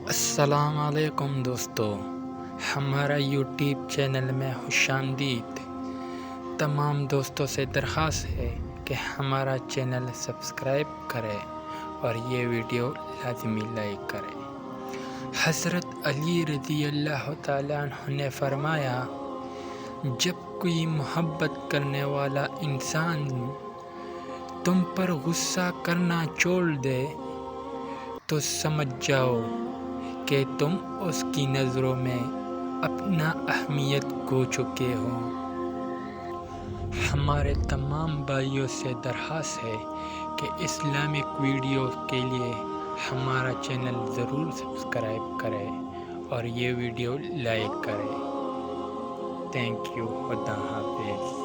السلام علیکم دوستو، ہمارا یوٹیوب چینل میں خوش آمدید۔ تمام دوستوں سے درخواست ہے کہ ہمارا چینل سبسکرائب کرے اور یہ ویڈیو لازمی لائک کرے۔ حضرت علی رضی اللہ تعالیٰ عنہ نے فرمایا، جب کوئی محبت کرنے والا انسان تم پر غصہ کرنا چھوڑ دے تو سمجھ جاؤ کہ تم اس کی نظروں میں اپنا اہمیت کھو چکے ہو۔ ہمارے تمام بھائیوں سے درخواست ہے کہ اسلامک ویڈیو کے لیے ہمارا چینل ضرور سبسکرائب کرے اور یہ ویڈیو لائک کرے۔ تھینک یو، خدا حافظ۔